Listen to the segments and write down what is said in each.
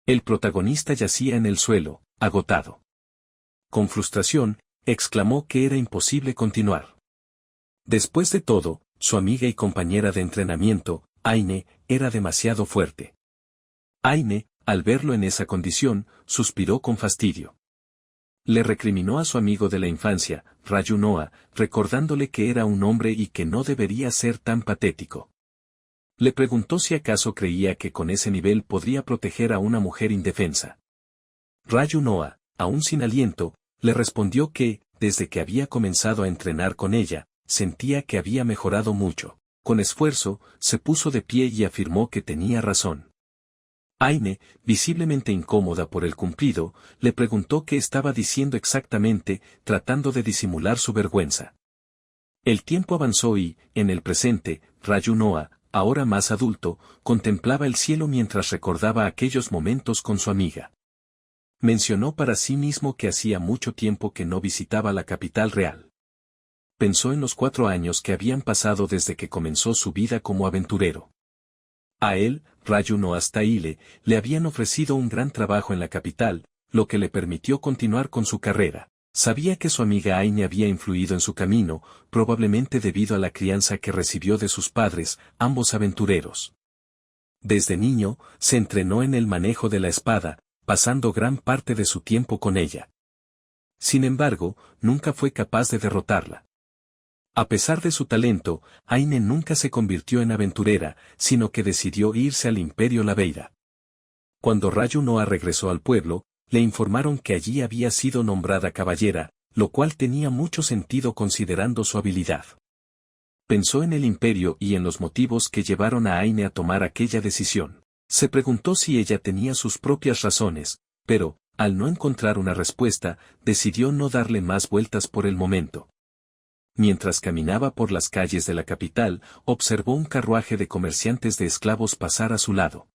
El protagonista yacía en el suelo, agotado. Con frustración, exclamó que era imposible continuar. Después de todo, su amiga y compañera de entrenamiento, Aine, era demasiado fuerte. Aine, al verlo en esa condición, suspiró con fastidio. Le recriminó a su amigo de la infancia, Raju Noah, recordándole que era un hombre y que no debería ser tan patético. Le preguntó si acaso creía que con ese nivel podría proteger a una mujer indefensa. Raju Noah, aún sin aliento, le respondió que, desde que había comenzado a entrenar con ella, sentía que había mejorado mucho. Con esfuerzo, se puso de pie y afirmó que tenía razón. Aine, visiblemente incómoda por el cumplido, le preguntó qué estaba diciendo exactamente, tratando de disimular su vergüenza. El tiempo avanzó y, en el presente, Raju Noah, ahora más adulto, contemplaba el cielo mientras recordaba aquellos momentos con su amiga. Mencionó para sí mismo que hacía mucho tiempo que no visitaba la capital real. Pensó en los 4 años que habían pasado desde que comenzó su vida como aventurero. A él, Raju Noah Staile, le habían ofrecido un gran trabajo en la capital, lo que le permitió continuar con su carrera. Sabía que su amiga Aine había influido en su camino, probablemente debido a la crianza que recibió de sus padres, ambos aventureros. Desde niño, se entrenó en el manejo de la espada, pasando gran parte de su tiempo con ella. Sin embargo, nunca fue capaz de derrotarla. A pesar de su talento, Aine nunca se convirtió en aventurera, sino que decidió irse al Imperio Laveira. Cuando Raju Noah regresó al pueblo, le informaron que allí había sido nombrada caballera, lo cual tenía mucho sentido considerando su habilidad. Pensó en el imperio y en los motivos que llevaron a Aine a tomar aquella decisión. Se preguntó si ella tenía sus propias razones, pero, al no encontrar una respuesta, decidió no darle más vueltas por el momento. Mientras caminaba por las calles de la capital, observó un carruaje de comerciantes de esclavos pasar a su lado.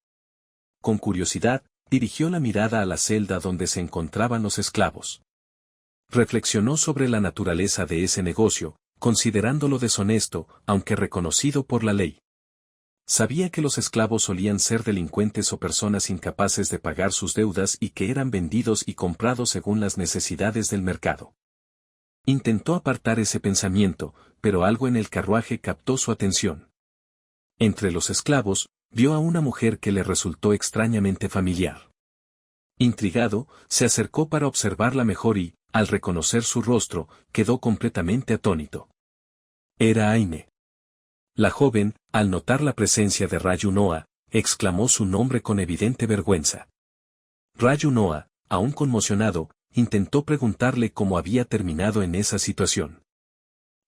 Con curiosidad, dirigió la mirada a la celda donde se encontraban los esclavos. Reflexionó sobre la naturaleza de ese negocio, considerándolo deshonesto, aunque reconocido por la ley. Sabía que los esclavos solían ser delincuentes o personas incapaces de pagar sus deudas y que eran vendidos y comprados según las necesidades del mercado. Intentó apartar ese pensamiento, pero algo en el carruaje captó su atención. Entre los esclavos, vio a una mujer que le resultó extrañamente familiar. Intrigado, se acercó para observarla mejor y, al reconocer su rostro, quedó completamente atónito. Era Aine. La joven, al notar la presencia de Raju Noah, exclamó su nombre con evidente vergüenza. Raju Noah, aún conmocionado, intentó preguntarle cómo había terminado en esa situación.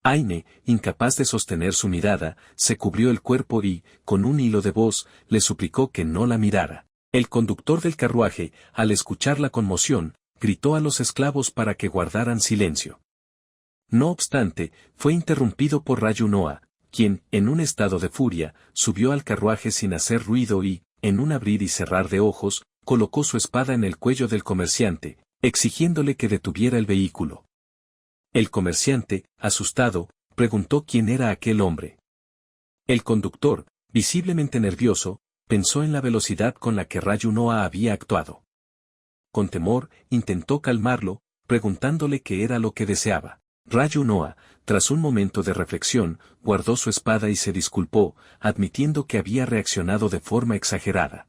Aine, incapaz de sostener su mirada, se cubrió el cuerpo y, con un hilo de voz, le suplicó que no la mirara. El conductor del carruaje, al escuchar la conmoción, gritó a los esclavos para que guardaran silencio. No obstante, fue interrumpido por Raju Noah, quien, en un estado de furia, subió al carruaje sin hacer ruido y, en un abrir y cerrar de ojos, colocó su espada en el cuello del comerciante, exigiéndole que detuviera el vehículo. El comerciante, asustado, preguntó quién era aquel hombre. El conductor, visiblemente nervioso, pensó en la velocidad con la que Raju Noah había actuado. Con temor, intentó calmarlo, preguntándole qué era lo que deseaba. Raju Noah, tras un momento de reflexión, guardó su espada y se disculpó, admitiendo que había reaccionado de forma exagerada.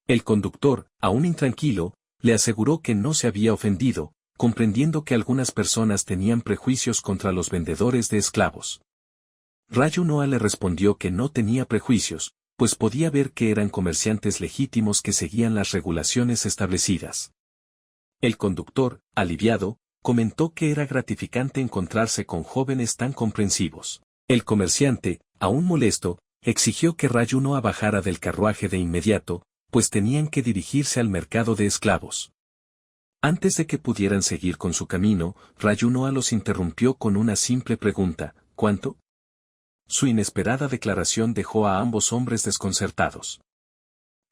El conductor, aún intranquilo, le aseguró que no se había ofendido, comprendiendo que algunas personas tenían prejuicios contra los vendedores de esclavos. Raju Noah le respondió que no tenía prejuicios, pues podía ver que eran comerciantes legítimos que seguían las regulaciones establecidas. El conductor, aliviado, comentó que era gratificante encontrarse con jóvenes tan comprensivos. El comerciante, aún molesto, exigió que Raju Noah bajara del carruaje de inmediato, pues tenían que dirigirse al mercado de esclavos. Antes de que pudieran seguir con su camino, Raju Noah los interrumpió con una simple pregunta: ¿cuánto? Su inesperada declaración dejó a ambos hombres desconcertados.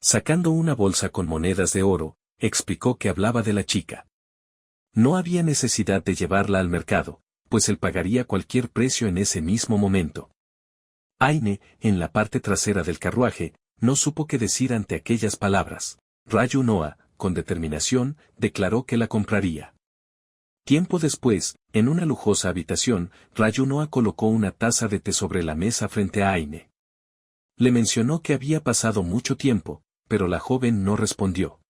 Sacando una bolsa con monedas de oro, explicó que hablaba de la chica. No había necesidad de llevarla al mercado, pues él pagaría cualquier precio en ese mismo momento. Aine, en la parte trasera del carruaje, no supo qué decir ante aquellas palabras. Rayu Noa, con determinación, declaró que la compraría. Tiempo después, en una lujosa habitación, Rayu Noa colocó una taza de té sobre la mesa frente a Aine. Le mencionó que había pasado mucho tiempo, pero la joven no respondió.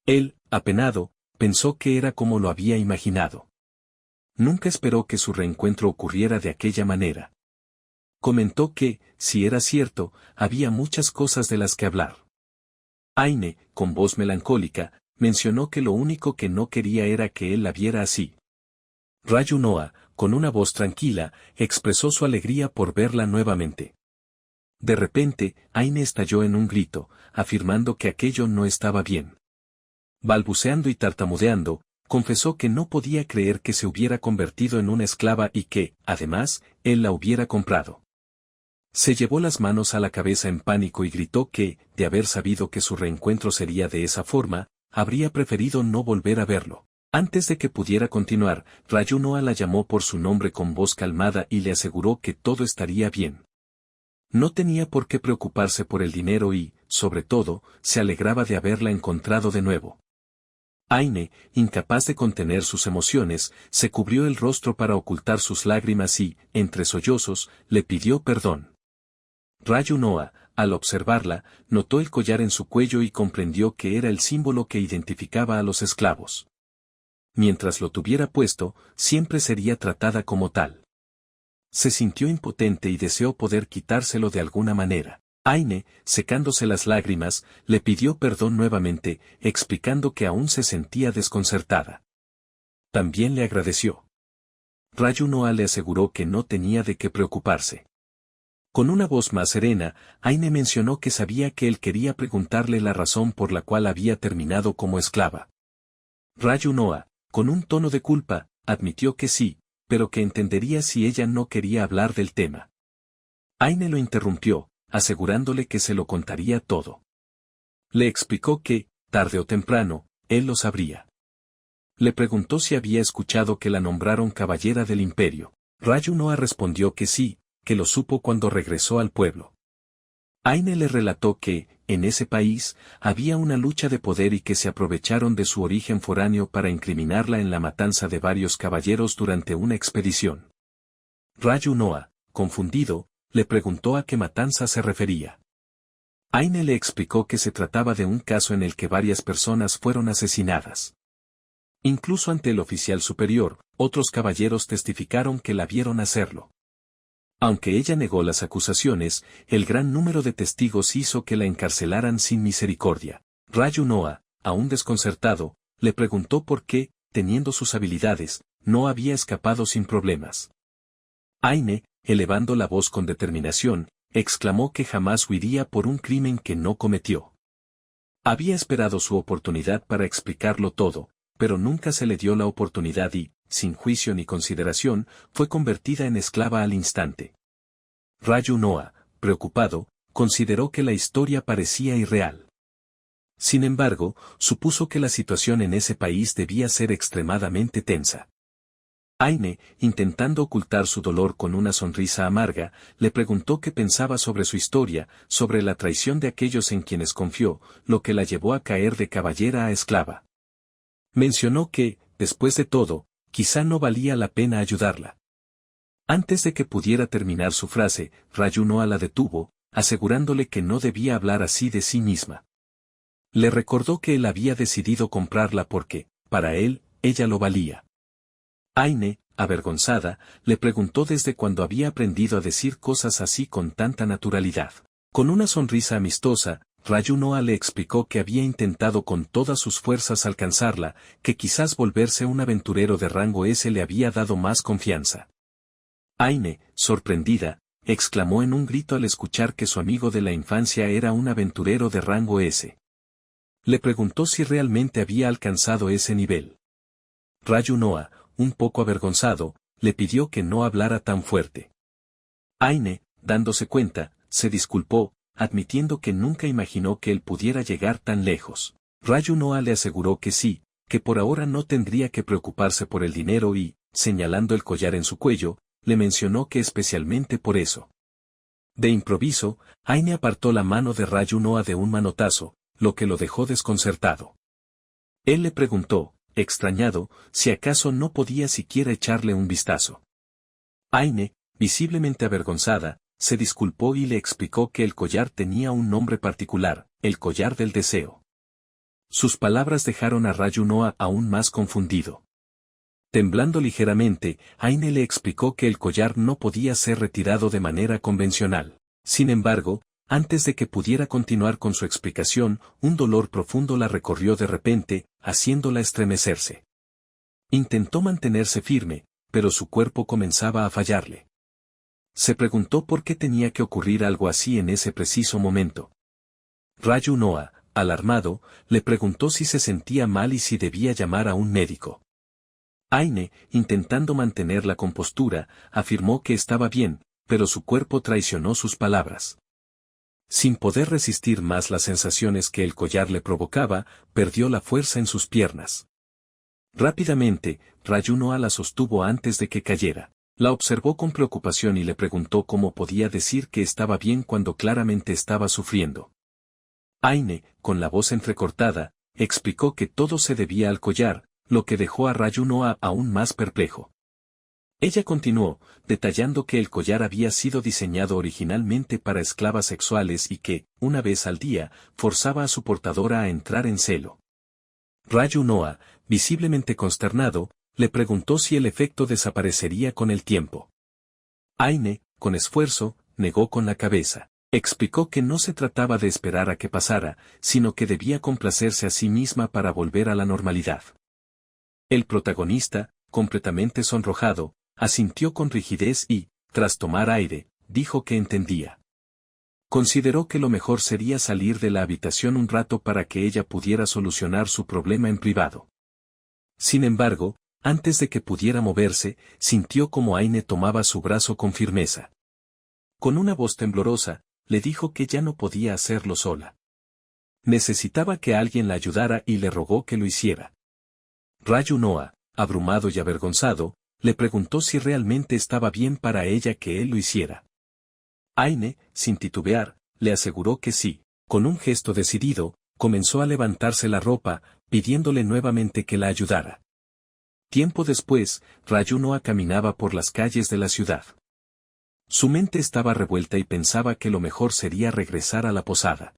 Él, apenado, pensó que era como lo había imaginado. Nunca esperó que su reencuentro ocurriera de aquella manera. Comentó que, si era cierto, había muchas cosas de las que hablar. Aine, con voz melancólica, mencionó que lo único que no quería era que él la viera así. Rayu Noa, con una voz tranquila, expresó su alegría por verla nuevamente. De repente, Aine estalló en un grito, afirmando que aquello no estaba bien. Balbuceando y tartamudeando, confesó que no podía creer que se hubiera convertido en una esclava y que, además, él la hubiera comprado. Se llevó las manos a la cabeza en pánico y gritó que, de haber sabido que su reencuentro sería de esa forma, habría preferido no volver a verlo. Antes de que pudiera continuar, Rayu Noa la llamó por su nombre con voz calmada y le aseguró que todo estaría bien. No tenía por qué preocuparse por el dinero y, sobre todo, se alegraba de haberla encontrado de nuevo. Aine, incapaz de contener sus emociones, se cubrió el rostro para ocultar sus lágrimas y, entre sollozos, le pidió perdón. Rayu Noa, al observarla, notó el collar en su cuello y comprendió que era el símbolo que identificaba a los esclavos. Mientras lo tuviera puesto, siempre sería tratada como tal. Se sintió impotente y deseó poder quitárselo de alguna manera. Aine, secándose las lágrimas, le pidió perdón nuevamente, explicando que aún se sentía desconcertada. También le agradeció. Rayu Noa le aseguró que no tenía de qué preocuparse. Con una voz más serena, Aine mencionó que sabía que él quería preguntarle la razón por la cual había terminado como esclava. Rayu Noa, con un tono de culpa, admitió que sí, pero que entendería si ella no quería hablar del tema. Aine lo interrumpió, asegurándole que se lo contaría todo. Le explicó que, tarde o temprano, él lo sabría. Le preguntó si había escuchado que la nombraron caballera del imperio. Rayu Noa respondió que sí, que lo supo cuando regresó al pueblo. Aine le relató que, en ese país, había una lucha de poder y que se aprovecharon de su origen foráneo para incriminarla en la matanza de varios caballeros durante una expedición. Rayu Noa, confundido, le preguntó a qué matanza se refería. Aine le explicó que se trataba de un caso en el que varias personas fueron asesinadas. Incluso ante el oficial superior, otros caballeros testificaron que la vieron hacerlo. Aunque ella negó las acusaciones, el gran número de testigos hizo que la encarcelaran sin misericordia. Rayu Noa, aún desconcertado, le preguntó por qué, teniendo sus habilidades, no había escapado sin problemas. Aine, elevando la voz con determinación, exclamó que jamás huiría por un crimen que no cometió. Había esperado su oportunidad para explicarlo todo, pero nunca se le dio la oportunidad y, sin juicio ni consideración, fue convertida en esclava al instante. Rayu Noa, preocupado, consideró que la historia parecía irreal. Sin embargo, supuso que la situación en ese país debía ser extremadamente tensa. Aine, intentando ocultar su dolor con una sonrisa amarga, le preguntó qué pensaba sobre su historia, sobre la traición de aquellos en quienes confió, lo que la llevó a caer de caballera a esclava. Mencionó que, después de todo, quizá no valía la pena ayudarla. Antes de que pudiera terminar su frase, Rayu Noa la detuvo, asegurándole que no debía hablar así de sí misma. Le recordó que él había decidido comprarla porque, para él, ella lo valía. Aine, avergonzada, le preguntó desde cuándo había aprendido a decir cosas así con tanta naturalidad. Con una sonrisa amistosa, Rayu Noa le explicó que había intentado con todas sus fuerzas alcanzarla, que quizás volverse un aventurero de rango S le había dado más confianza. Aine, sorprendida, exclamó en un grito al escuchar que su amigo de la infancia era un aventurero de rango S. Le preguntó si realmente había alcanzado ese nivel. Rayu Noa, un poco avergonzado, le pidió que no hablara tan fuerte. Aine, dándose cuenta, se disculpó, admitiendo que nunca imaginó que él pudiera llegar tan lejos. Rayu Noa le aseguró que sí, que por ahora no tendría que preocuparse por el dinero y, señalando el collar en su cuello, le mencionó que especialmente por eso. De improviso, Aine apartó la mano de Rayu Noa de un manotazo, lo que lo dejó desconcertado. Él le preguntó, extrañado, si acaso no podía siquiera echarle un vistazo. Aine, visiblemente avergonzada, se disculpó y le explicó que el collar tenía un nombre particular, el collar del deseo. Sus palabras dejaron a Ryunoa aún más confundido. Temblando ligeramente, Aine le explicó que el collar no podía ser retirado de manera convencional. Sin embargo, antes de que pudiera continuar con su explicación, un dolor profundo la recorrió de repente, haciéndola estremecerse. Intentó mantenerse firme, pero su cuerpo comenzaba a fallarle. Se preguntó por qué tenía que ocurrir algo así en ese preciso momento. Ryunoa, alarmado, le preguntó si se sentía mal y si debía llamar a un médico. Aine, intentando mantener la compostura, afirmó que estaba bien, pero su cuerpo traicionó sus palabras. Sin poder resistir más las sensaciones que el collar le provocaba, perdió la fuerza en sus piernas. Rápidamente, Ryunoa la sostuvo antes de que cayera. La observó con preocupación y le preguntó cómo podía decir que estaba bien cuando claramente estaba sufriendo. Aine, con la voz entrecortada, explicó que todo se debía al collar, lo que dejó a Ryunoa aún más perplejo. Ella continuó, detallando que el collar había sido diseñado originalmente para esclavas sexuales y que, una vez al día, forzaba a su portadora a entrar en celo. Ryunoa, visiblemente consternado, le preguntó si el efecto desaparecería con el tiempo. Aine, con esfuerzo, negó con la cabeza. Explicó que no se trataba de esperar a que pasara, sino que debía complacerse a sí misma para volver a la normalidad. El protagonista, completamente sonrojado, asintió con rigidez y, tras tomar aire, dijo que entendía. Consideró que lo mejor sería salir de la habitación un rato para que ella pudiera solucionar su problema en privado. Sin embargo, antes de que pudiera moverse, sintió como Aine tomaba su brazo con firmeza. Con una voz temblorosa, le dijo que ya no podía hacerlo sola. Necesitaba que alguien la ayudara y le rogó que lo hiciera. Ryunoa, abrumado y avergonzado, le preguntó si realmente estaba bien para ella que él lo hiciera. Aine, sin titubear, le aseguró que sí. Con un gesto decidido, comenzó a levantarse la ropa, pidiéndole nuevamente que la ayudara. Tiempo después, Ryunoa caminaba por las calles de la ciudad. Su mente estaba revuelta y pensaba que lo mejor sería regresar a la posada.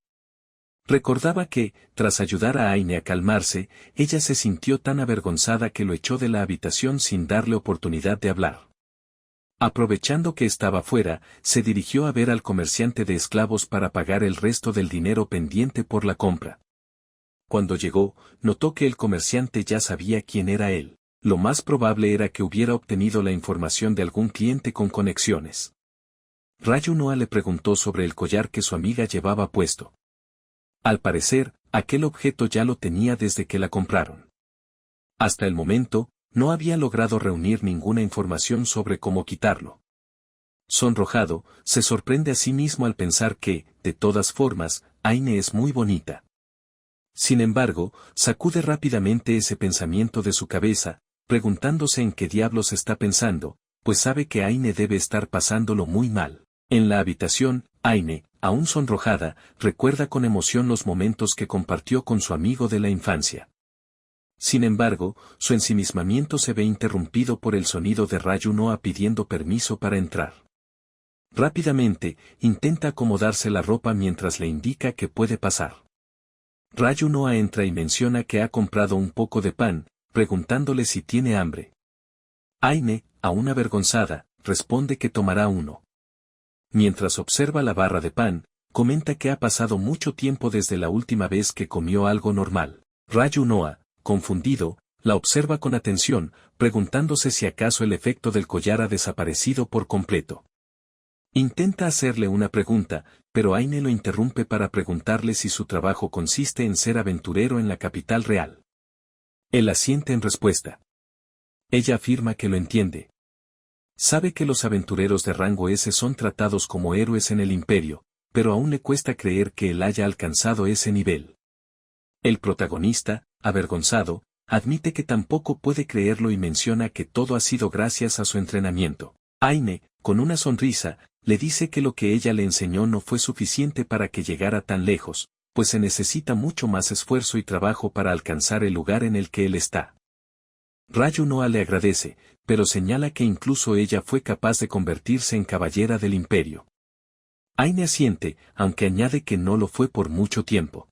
Recordaba que, tras ayudar a Aine a calmarse, ella se sintió tan avergonzada que lo echó de la habitación sin darle oportunidad de hablar. Aprovechando que estaba fuera, se dirigió a ver al comerciante de esclavos para pagar el resto del dinero pendiente por la compra. Cuando llegó, notó que el comerciante ya sabía quién era él. Lo más probable era que hubiera obtenido la información de algún cliente con conexiones. Ryunoa le preguntó sobre el collar que su amiga llevaba puesto. Al parecer, aquel objeto ya lo tenía desde que la compraron. Hasta el momento, no había logrado reunir ninguna información sobre cómo quitarlo. Sonrojado, se sorprende a sí mismo al pensar que, de todas formas, Aine es muy bonita. Sin embargo, sacude rápidamente ese pensamiento de su cabeza, preguntándose en qué diablos está pensando, pues sabe que Aine debe estar pasándolo muy mal. En la habitación, Aine, aún sonrojada, recuerda con emoción los momentos que compartió con su amigo de la infancia. Sin embargo, su ensimismamiento se ve interrumpido por el sonido de Ryunoa pidiendo permiso para entrar. Rápidamente, intenta acomodarse la ropa mientras le indica que puede pasar. Ryunoa entra y menciona que ha comprado un poco de pan, preguntándole si tiene hambre. Aine, aún avergonzada, responde que tomará uno. Mientras observa la barra de pan, comenta que ha pasado mucho tiempo desde la última vez que comió algo normal. Ryunoa, confundido, la observa con atención, preguntándose si acaso el efecto del collar ha desaparecido por completo. Intenta hacerle una pregunta, pero Aine lo interrumpe para preguntarle si su trabajo consiste en ser aventurero en la capital real. Él asiente en respuesta. Ella afirma que lo entiende. Sabe que los aventureros de rango S son tratados como héroes en el imperio, pero aún le cuesta creer que él haya alcanzado ese nivel. El protagonista, avergonzado, admite que tampoco puede creerlo y menciona que todo ha sido gracias a su entrenamiento. Aine, con una sonrisa, le dice que lo que ella le enseñó no fue suficiente para que llegara tan lejos, pues se necesita mucho más esfuerzo y trabajo para alcanzar el lugar en el que él está. Rayu Noa le agradece, pero señala que incluso ella fue capaz de convertirse en caballera del imperio. Aine asiente, aunque añade que no lo fue por mucho tiempo.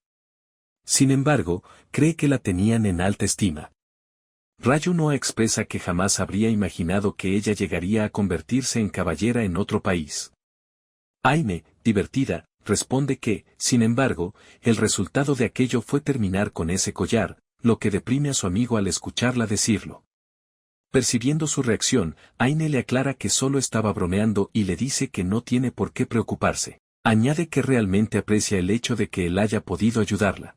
Sin embargo, cree que la tenían en alta estima. Rayu Noa expresa que jamás habría imaginado que ella llegaría a convertirse en caballera en otro país. Aine, divertida, responde que, sin embargo, el resultado de aquello fue terminar con ese collar, lo que deprime a su amigo al escucharla decirlo. Percibiendo su reacción, Aine le aclara que solo estaba bromeando y le dice que no tiene por qué preocuparse. Añade que realmente aprecia el hecho de que él haya podido ayudarla.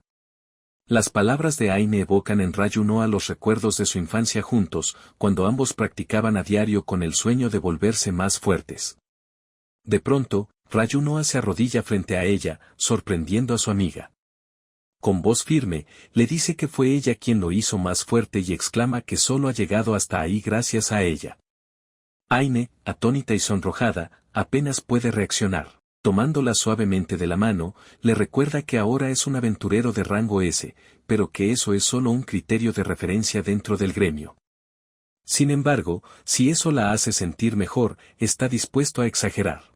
Las palabras de Aine evocan en Rayu Noa los recuerdos de su infancia juntos, cuando ambos practicaban a diario con el sueño de volverse más fuertes. De pronto, Rayu Noa se arrodilla frente a ella, sorprendiendo a su amiga. Con voz firme, le dice que fue ella quien lo hizo más fuerte y exclama que solo ha llegado hasta ahí gracias a ella. Aine, atónita y sonrojada, apenas puede reaccionar. Tomándola suavemente de la mano, le recuerda que ahora es un aventurero de rango S, pero que eso es solo un criterio de referencia dentro del gremio. Sin embargo, si eso la hace sentir mejor, está dispuesto a exagerar.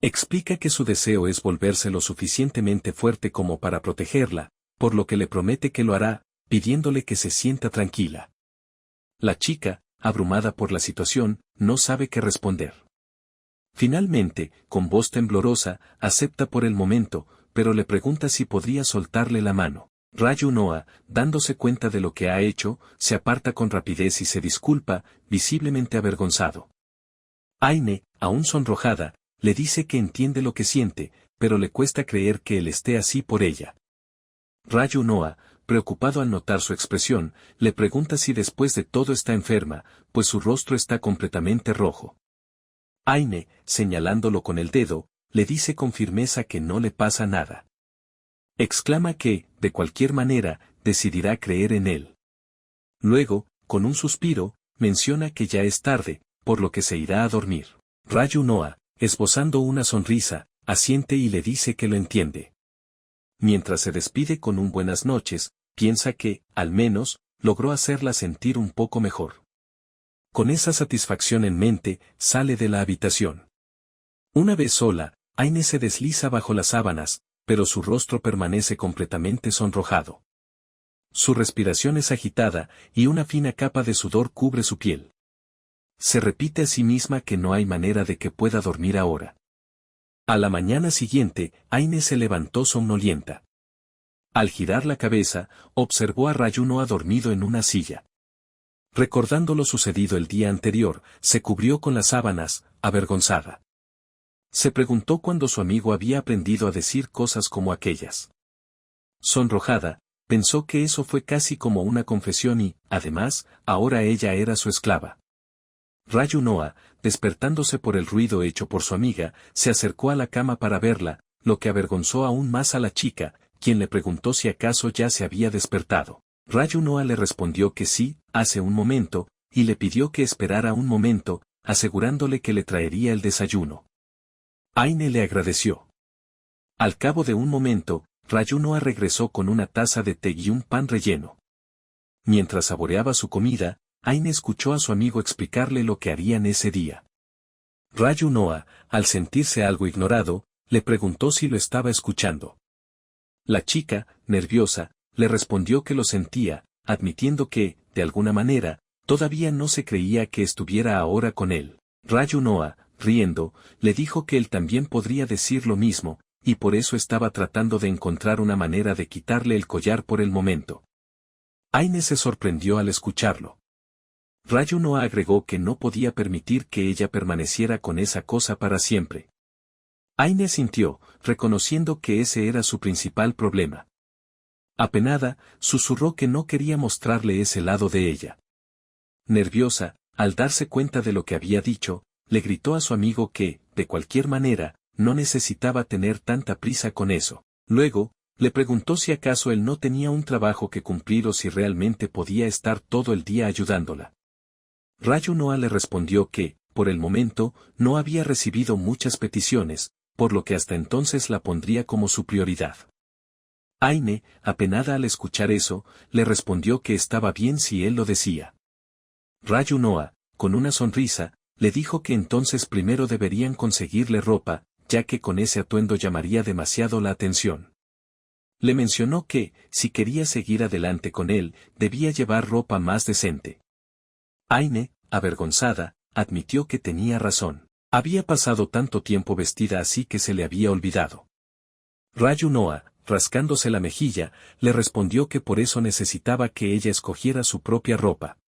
Explica que su deseo es volverse lo suficientemente fuerte como para protegerla, por lo que le promete que lo hará, pidiéndole que se sienta tranquila. La chica, abrumada por la situación, no sabe qué responder. Finalmente, con voz temblorosa, acepta por el momento, pero le pregunta si podría soltarle la mano. Rayu Noa, dándose cuenta de lo que ha hecho, se aparta con rapidez y se disculpa, visiblemente avergonzado. Aine, aún sonrojada, le dice que entiende lo que siente, pero le cuesta creer que él esté así por ella. Rayu Noa, preocupado al notar su expresión, le pregunta si después de todo está enferma, pues su rostro está completamente rojo. Aine, señalándolo con el dedo, le dice con firmeza que no le pasa nada. Exclama que, de cualquier manera, decidirá creer en él. Luego, con un suspiro, menciona que ya es tarde, por lo que se irá a dormir. Rayu Noa, esbozando una sonrisa, asiente y le dice que lo entiende. Mientras se despide con un buenas noches, piensa que, al menos, logró hacerla sentir un poco mejor. Con esa satisfacción en mente, sale de la habitación. Una vez sola, Aine se desliza bajo las sábanas, pero su rostro permanece completamente sonrojado. Su respiración es agitada, y una fina capa de sudor cubre su piel. Se repite a sí misma que no hay manera de que pueda dormir ahora. A la mañana siguiente, Aine se levantó somnolienta. Al girar la cabeza, observó a Rayu Noa dormido en una silla. Recordando lo sucedido el día anterior, se cubrió con las sábanas, avergonzada. Se preguntó cuándo su amigo había aprendido a decir cosas como aquellas. Sonrojada, pensó que eso fue casi como una confesión y, además, ahora ella era su esclava. Rayu Noa, despertándose por el ruido hecho por su amiga, se acercó a la cama para verla, lo que avergonzó aún más a la chica, quien le preguntó si acaso ya se había despertado. Rayu Noa le respondió que sí, hace un momento, y le pidió que esperara un momento, asegurándole que le traería el desayuno. Aine le agradeció. Al cabo de un momento, Rayu Noa regresó con una taza de té y un pan relleno. Mientras saboreaba su comida, Aine escuchó a su amigo explicarle lo que harían ese día. Rayu Noa, al sentirse algo ignorado, le preguntó si lo estaba escuchando. La chica, nerviosa, le respondió que lo sentía, admitiendo que, de alguna manera, todavía no se creía que estuviera ahora con él. Rayu Noa, riendo, le dijo que él también podría decir lo mismo, y por eso estaba tratando de encontrar una manera de quitarle el collar por el momento. Aine se sorprendió al escucharlo. Rayu Noa agregó que no podía permitir que ella permaneciera con esa cosa para siempre. Aine asintió, reconociendo que ese era su principal problema. Apenada, susurró que no quería mostrarle ese lado de ella. Nerviosa, al darse cuenta de lo que había dicho, le gritó a su amigo que, de cualquier manera, no necesitaba tener tanta prisa con eso. Luego, le preguntó si acaso él no tenía un trabajo que cumplir o si realmente podía estar todo el día ayudándola. Rayu Noa le respondió que, por el momento, no había recibido muchas peticiones, por lo que hasta entonces la pondría como su prioridad. Aine, apenada al escuchar eso, le respondió que estaba bien si él lo decía. Rayu Noa, con una sonrisa, le dijo que entonces primero deberían conseguirle ropa, ya que con ese atuendo llamaría demasiado la atención. Le mencionó que, si quería seguir adelante con él, debía llevar ropa más decente. Aine, avergonzada, admitió que tenía razón. Había pasado tanto tiempo vestida así que se le había olvidado. Rayu Noa, rascándose la mejilla, le respondió que por eso necesitaba que ella escogiera su propia ropa.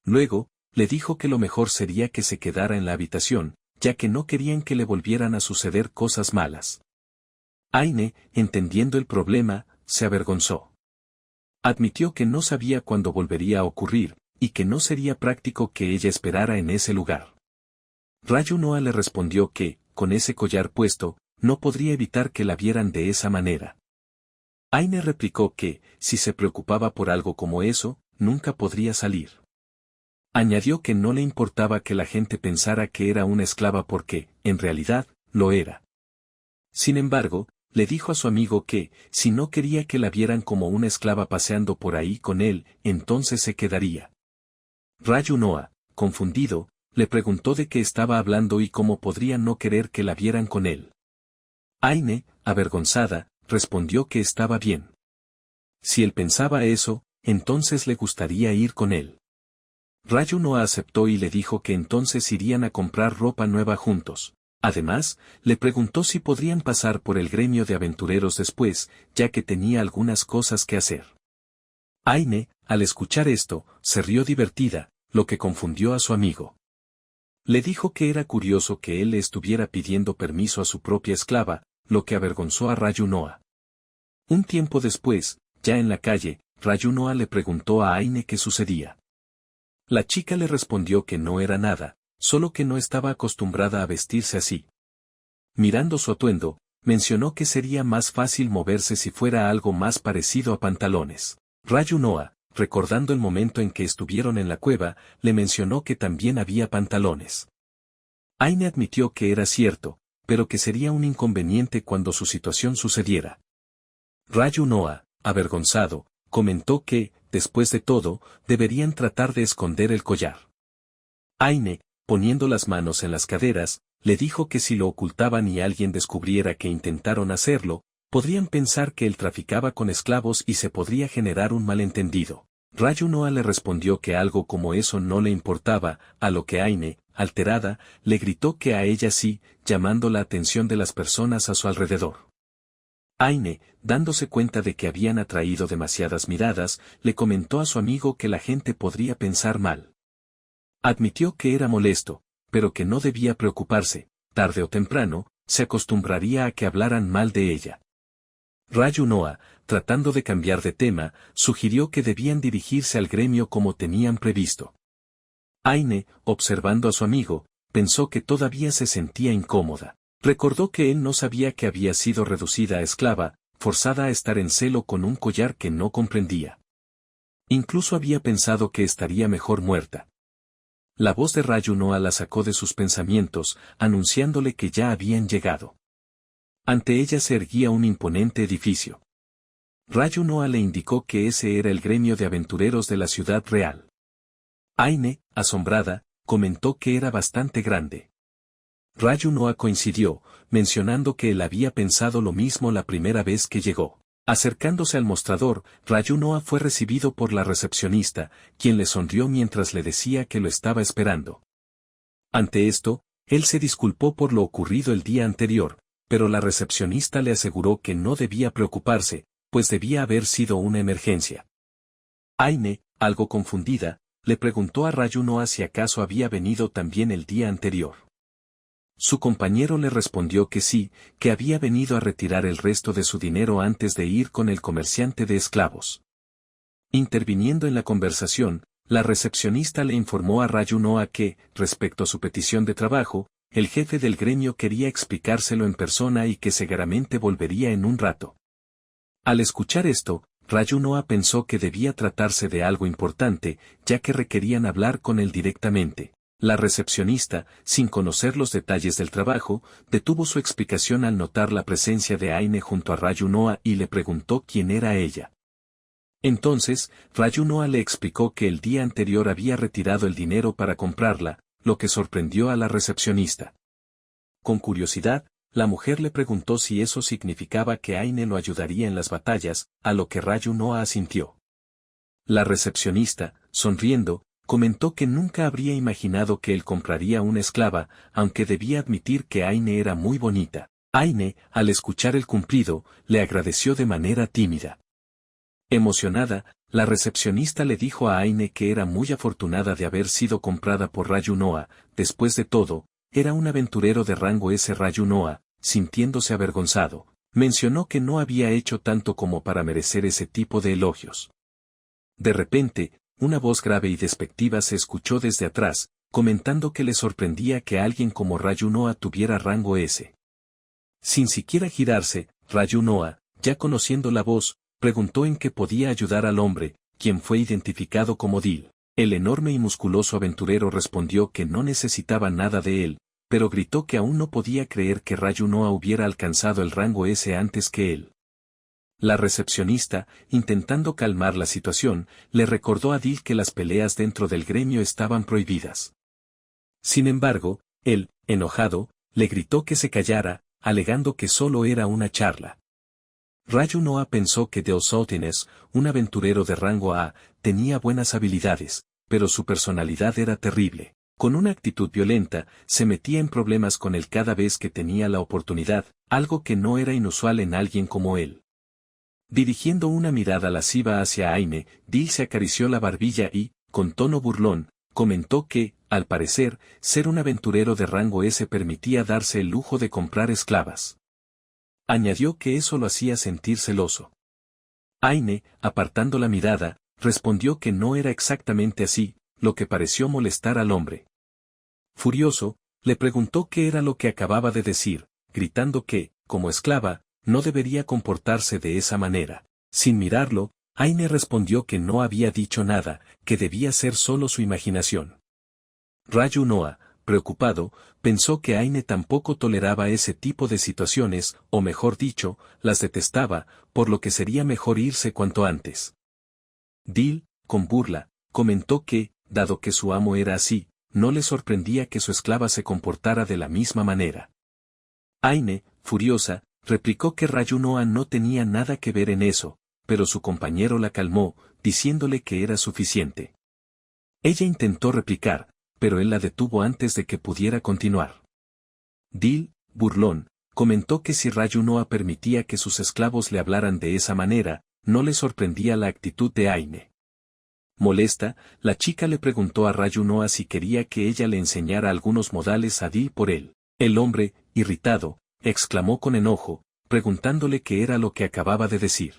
Luego, le dijo que lo mejor sería que se quedara en la habitación, ya que no querían que le volvieran a suceder cosas malas. Aine, entendiendo el problema, se avergonzó. Admitió que no sabía cuándo volvería a ocurrir, y que no sería práctico que ella esperara en ese lugar. Rayu Noa le respondió que, con ese collar puesto, no podría evitar que la vieran de esa manera. Aine replicó que, si se preocupaba por algo como eso, nunca podría salir. Añadió que no le importaba que la gente pensara que era una esclava porque, en realidad, lo era. Sin embargo, le dijo a su amigo que, si no quería que la vieran como una esclava paseando por ahí con él, entonces se quedaría. Rayu Noa, confundido, le preguntó de qué estaba hablando y cómo podría no querer que la vieran con él. Aine, avergonzada, respondió que estaba bien. Si él pensaba eso, entonces le gustaría ir con él. Rayu Noa aceptó y le dijo que entonces irían a comprar ropa nueva juntos. Además, le preguntó si podrían pasar por el gremio de aventureros después, ya que tenía algunas cosas que hacer. Aine, al escuchar esto, se rió divertida, lo que confundió a su amigo. Le dijo que era curioso que él le estuviera pidiendo permiso a su propia esclava, lo que avergonzó a Rayu Noa. Un tiempo después, ya en la calle, Rayu Noa le preguntó a Aine qué sucedía. La chica le respondió que no era nada, solo que no estaba acostumbrada a vestirse así. Mirando su atuendo, mencionó que sería más fácil moverse si fuera algo más parecido a pantalones. Rayu Noa, recordando el momento en que estuvieron en la cueva, le mencionó que también había pantalones. Aine admitió que era cierto, pero que sería un inconveniente cuando su situación sucediera. Rayu Noa, avergonzado, comentó que, después de todo, deberían tratar de esconder el collar. Aine, poniendo las manos en las caderas, le dijo que si lo ocultaban y alguien descubriera que intentaron hacerlo, podrían pensar que él traficaba con esclavos y se podría generar un malentendido. Rayu Noa le respondió que algo como eso no le importaba, a lo que Aine, alterada, le gritó que a ella sí, llamando la atención de las personas a su alrededor. Aine, dándose cuenta de que habían atraído demasiadas miradas, le comentó a su amigo que la gente podría pensar mal. Admitió que era molesto, pero que no debía preocuparse, tarde o temprano, se acostumbraría a que hablaran mal de ella. Rayu Noa, tratando de cambiar de tema, sugirió que debían dirigirse al gremio como tenían previsto. Aine, observando a su amigo, pensó que todavía se sentía incómoda. Recordó que él no sabía que había sido reducida a esclava, forzada a estar en celo con un collar que no comprendía. Incluso había pensado que estaría mejor muerta. La voz de Rayu Noa la sacó de sus pensamientos, anunciándole que ya habían llegado. Ante ella se erguía un imponente edificio. Rayu Noa le indicó que ese era el gremio de aventureros de la ciudad real. Aine, asombrada, comentó que era bastante grande. Rayu Noa coincidió, mencionando que él había pensado lo mismo la primera vez que llegó. Acercándose al mostrador, Rayu Noa fue recibido por la recepcionista, quien le sonrió mientras le decía que lo estaba esperando. Ante esto, él se disculpó por lo ocurrido el día anterior, pero la recepcionista le aseguró que no debía preocuparse, pues debía haber sido una emergencia. Aine, algo confundida, le preguntó a Rayu Noa si acaso había venido también el día anterior. Su compañero le respondió que sí, que había venido a retirar el resto de su dinero antes de ir con el comerciante de esclavos. Interviniendo en la conversación, la recepcionista le informó a Rayu Noa que, respecto a su petición de trabajo, el jefe del gremio quería explicárselo en persona y que seguramente volvería en un rato. Al escuchar esto, Rayu Noa pensó que debía tratarse de algo importante, ya que requerían hablar con él directamente. La recepcionista, sin conocer los detalles del trabajo, detuvo su explicación al notar la presencia de Aine junto a Rayunoa y le preguntó quién era ella. Entonces, Rayunoa le explicó que el día anterior había retirado el dinero para comprarla, lo que sorprendió a la recepcionista. Con curiosidad, la mujer le preguntó si eso significaba que Aine lo ayudaría en las batallas, a lo que Rayunoa asintió. La recepcionista, sonriendo, comentó que nunca habría imaginado que él compraría una esclava, aunque debía admitir que Aine era muy bonita. Aine, al escuchar el cumplido, le agradeció de manera tímida. Emocionada, la recepcionista le dijo a Aine que era muy afortunada de haber sido comprada por Rayunoa. Después de todo, era un aventurero de rango S. Rayunoa, sintiéndose avergonzado, mencionó que no había hecho tanto como para merecer ese tipo de elogios. De repente, una voz grave y despectiva se escuchó desde atrás, comentando que le sorprendía que alguien como Rayunoa tuviera rango S. Sin siquiera girarse, Rayunoa, ya conociendo la voz, preguntó en qué podía ayudar al hombre, quien fue identificado como Dil. El enorme y musculoso aventurero respondió que no necesitaba nada de él, pero gritó que aún no podía creer que Rayunoa hubiera alcanzado el rango S antes que él. La recepcionista, intentando calmar la situación, le recordó a Dil que las peleas dentro del gremio estaban prohibidas. Sin embargo, él, enojado, le gritó que se callara, alegando que solo era una charla. Rayunoa pensó que Deosotines, un aventurero de rango A, tenía buenas habilidades, pero su personalidad era terrible. Con una actitud violenta, se metía en problemas con él cada vez que tenía la oportunidad, algo que no era inusual en alguien como él. Dirigiendo una mirada lasciva hacia Aine, Dil se acarició la barbilla y, con tono burlón, comentó que, al parecer, ser un aventurero de rango S permitía darse el lujo de comprar esclavas. Añadió que eso lo hacía sentir celoso. Aine, apartando la mirada, respondió que no era exactamente así, lo que pareció molestar al hombre. Furioso, le preguntó qué era lo que acababa de decir, gritando que, como esclava, no debería comportarse de esa manera. Sin mirarlo, Aine respondió que no había dicho nada, que debía ser solo su imaginación. Rayunoa, preocupado, pensó que Aine tampoco toleraba ese tipo de situaciones, o mejor dicho, las detestaba, por lo que sería mejor irse cuanto antes. Dil, con burla, comentó que, dado que su amo era así, no le sorprendía que su esclava se comportara de la misma manera. Aine, furiosa, replicó que Rayunoa no tenía nada que ver en eso, pero su compañero la calmó, diciéndole que era suficiente. Ella intentó replicar, pero él la detuvo antes de que pudiera continuar. Dil, burlón, comentó que si Rayunoa permitía que sus esclavos le hablaran de esa manera, no le sorprendía la actitud de Aine. Molesta, la chica le preguntó a Rayunoa si quería que ella le enseñara algunos modales a Dil por él. El hombre, irritado, exclamó con enojo, preguntándole qué era lo que acababa de decir.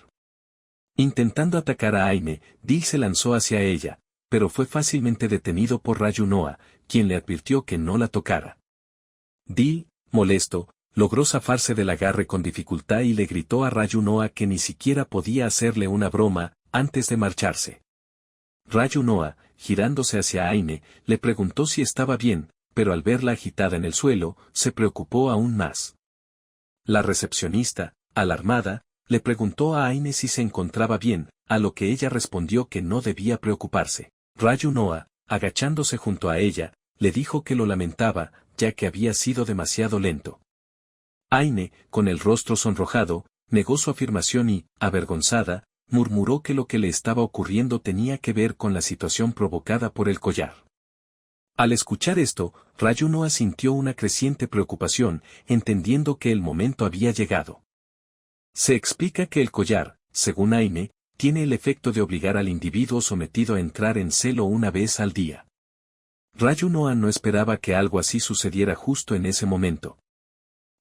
Intentando atacar a Aine, Dil se lanzó hacia ella, pero fue fácilmente detenido por Rayunoa, quien le advirtió que no la tocara. Dil, molesto, logró zafarse del agarre con dificultad y le gritó a Rayunoa que ni siquiera podía hacerle una broma, antes de marcharse. Rayunoa, girándose hacia Aine, le preguntó si estaba bien, pero al verla agitada en el suelo, se preocupó aún más. La recepcionista, alarmada, le preguntó a Aine si se encontraba bien, a lo que ella respondió que no debía preocuparse. Rayunoa, agachándose junto a ella, le dijo que lo lamentaba, ya que había sido demasiado lento. Aine, con el rostro sonrojado, negó su afirmación y, avergonzada, murmuró que lo que le estaba ocurriendo tenía que ver con la situación provocada por el collar. Al escuchar esto, Rayunoa sintió una creciente preocupación, entendiendo que el momento había llegado. Se explica que el collar, según Aine, tiene el efecto de obligar al individuo sometido a entrar en celo una vez al día. Rayunoa no esperaba que algo así sucediera justo en ese momento.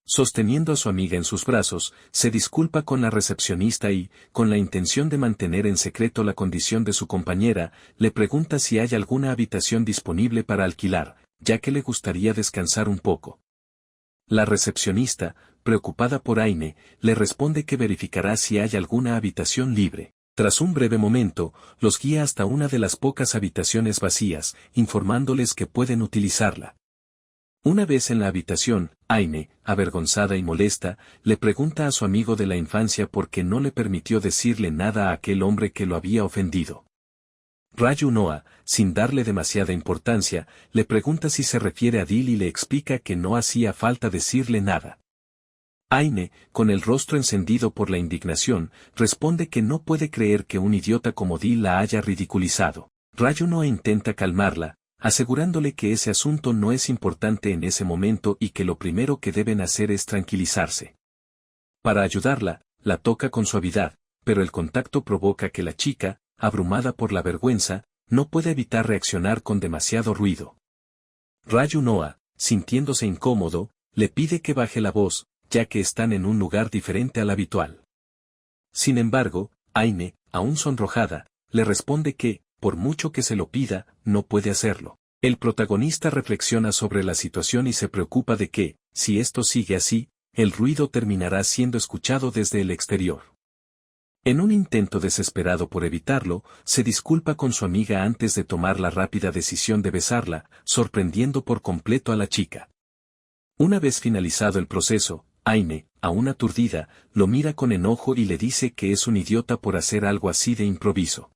Sosteniendo a su amiga en sus brazos, se disculpa con la recepcionista y, con la intención de mantener en secreto la condición de su compañera, le pregunta si hay alguna habitación disponible para alquilar, ya que le gustaría descansar un poco. La recepcionista, preocupada por Aine, le responde que verificará si hay alguna habitación libre. Tras un breve momento, los guía hasta una de las pocas habitaciones vacías, informándoles que pueden utilizarla. Una vez en la habitación, Aine, avergonzada y molesta, le pregunta a su amigo de la infancia por qué no le permitió decirle nada a aquel hombre que lo había ofendido. Rayu Noa, sin darle demasiada importancia, le pregunta si se refiere a Dil y le explica que no hacía falta decirle nada. Aine, con el rostro encendido por la indignación, responde que no puede creer que un idiota como Dil la haya ridiculizado. Rayu Noa intenta calmarla, asegurándole que ese asunto no es importante en ese momento y que lo primero que deben hacer es tranquilizarse. Para ayudarla, la toca con suavidad, pero el contacto provoca que la chica, abrumada por la vergüenza, no puede evitar reaccionar con demasiado ruido. Rayu Noa, sintiéndose incómodo, le pide que baje la voz, ya que están en un lugar diferente al habitual. Sin embargo, Aine, aún sonrojada, le responde que, por mucho que se lo pida, no puede hacerlo. El protagonista reflexiona sobre la situación y se preocupa de que, si esto sigue así, el ruido terminará siendo escuchado desde el exterior. En un intento desesperado por evitarlo, se disculpa con su amiga antes de tomar la rápida decisión de besarla, sorprendiendo por completo a la chica. Una vez finalizado el proceso, Aine, aún aturdida, lo mira con enojo y le dice que es un idiota por hacer algo así de improviso.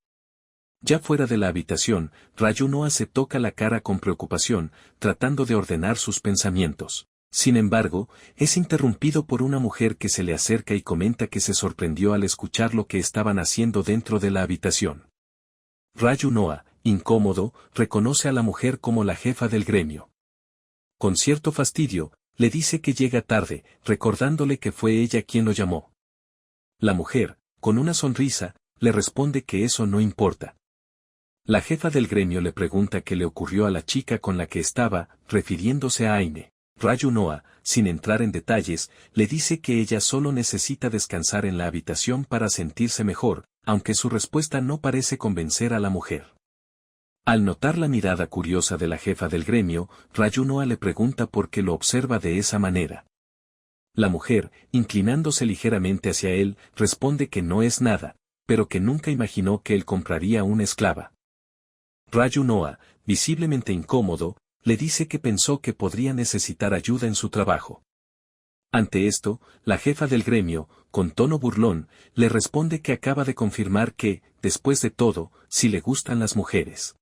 Ya fuera de la habitación, Rayu Noa se toca la cara con preocupación, tratando de ordenar sus pensamientos. Sin embargo, es interrumpido por una mujer que se le acerca y comenta que se sorprendió al escuchar lo que estaban haciendo dentro de la habitación. Rayu Noa, incómodo, reconoce a la mujer como la jefa del gremio. Con cierto fastidio, le dice que llega tarde, recordándole que fue ella quien lo llamó. La mujer, con una sonrisa, le responde que eso no importa. La jefa del gremio le pregunta qué le ocurrió a la chica con la que estaba, refiriéndose a Aine. Rayu Noa, sin entrar en detalles, le dice que ella solo necesita descansar en la habitación para sentirse mejor, aunque su respuesta no parece convencer a la mujer. Al notar la mirada curiosa de la jefa del gremio, Rayu Noa le pregunta por qué lo observa de esa manera. La mujer, inclinándose ligeramente hacia él, responde que no es nada, pero que nunca imaginó que él compraría una esclava. Rayu Noa, visiblemente incómodo, le dice que pensó que podría necesitar ayuda en su trabajo. Ante esto, la jefa del gremio, con tono burlón, le responde que acaba de confirmar que, después de todo, sí le gustan las mujeres.